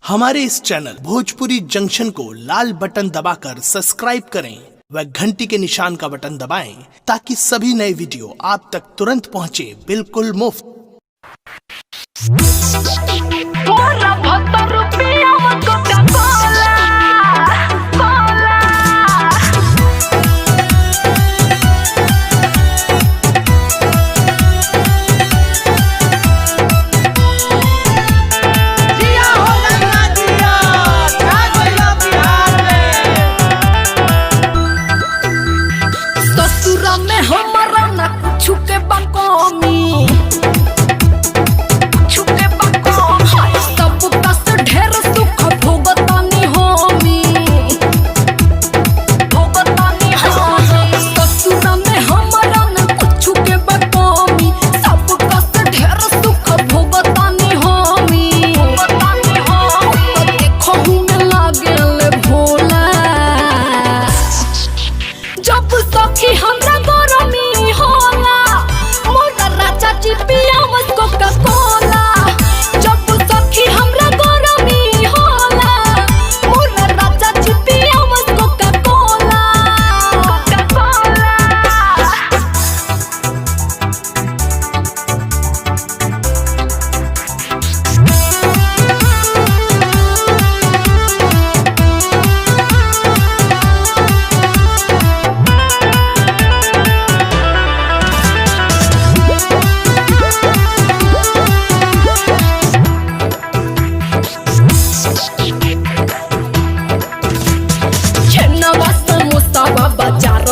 हमारे इस channel Bhojpuri junction को लाल button दबाकर सब्सक्राइब करें व घंटी के निशान का बटन दबाएं ताकि सभी नए वीडियो आप तक तुरंत पहुंचे बिल्कुल मुफ्त।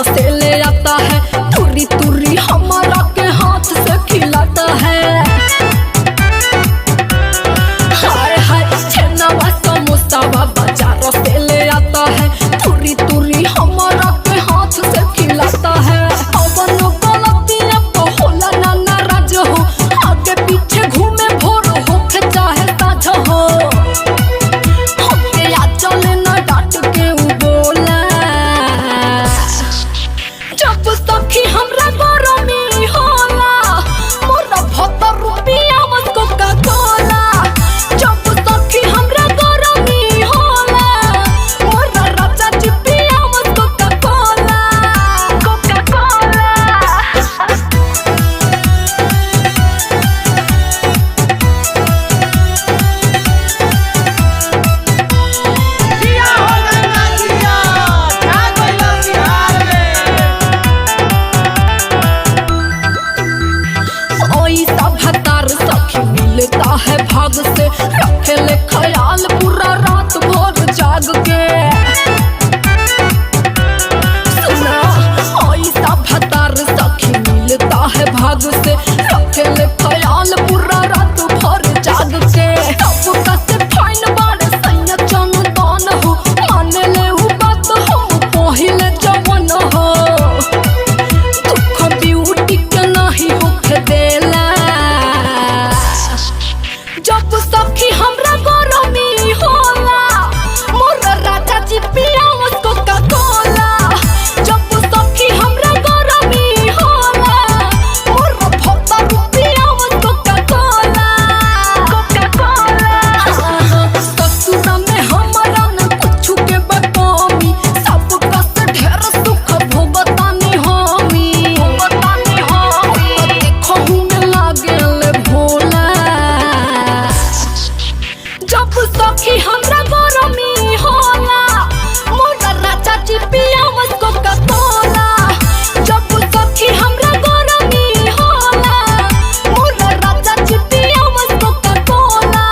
से ले आता है तुरी तुरी हमारा के हाथ से खिलाता है। हाय हाय छेनावा समोसावा बाजारों से ले आता है तुरी तुरी हमारा के हाथ से खिलाता है। अवन गलतियां तो होला ना नाराज हो, आगे पीछे घूमे भोर हो के चाहे ताज हो, हमके आ चले ना डांट के उ बोला। जब सखी हमरा गरमी होला मोरा भतर रुपिया मत कोका कोला। जब सखी हमरा गरमी होला मोरा राजा जी पिया मत कोका कोला। कोका कोला दिया हो गंगा दिया क्या गइला बिहार में। ओइसा भतार सखी मिलता है भाग से, रखे ले ख्याल पूरा रात भर जाग के। सुना ओइसा भतार सखी मिलता है भाग से, रखे ले ख्याल पूरा रात भर जाग के। सब कसे फाइन बार सैया चंदन हो, माने ले उ बात हम पहिले जवन हो। दुख ब्यूटी के नहीं होके देला। जब सखी हमरा गरमी होला मोरा राजा जी पिया उसको का कोला। जब सखी हमरा गरमी होला मोरा भत्ता रुपिया उसको का कोला। कोका कोला ससुरा में हमारा न कुछ के बकमी, सब कस ढेर सुख भोगतानी हमी। भोगतानी हमी देखो में लागेल भोला। जब सखी हमरा गरमी होला मोरा राजा जी पिया उसको का कोला। जब सखी हमरा गरमी होला मोरा राजा जी पिया उसको का कोला।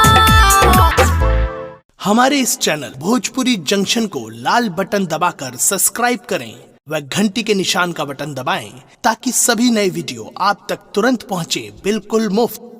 हमारे इस चैनल भोजपुरी जंक्शन को लाल बटन दबाकर सब्सक्राइब करें व घंटी के निशान का बटन दबाएं ताकि सभी नए वीडियो आप तक तुरंत पहुंचे बिल्कुल मुफ्त।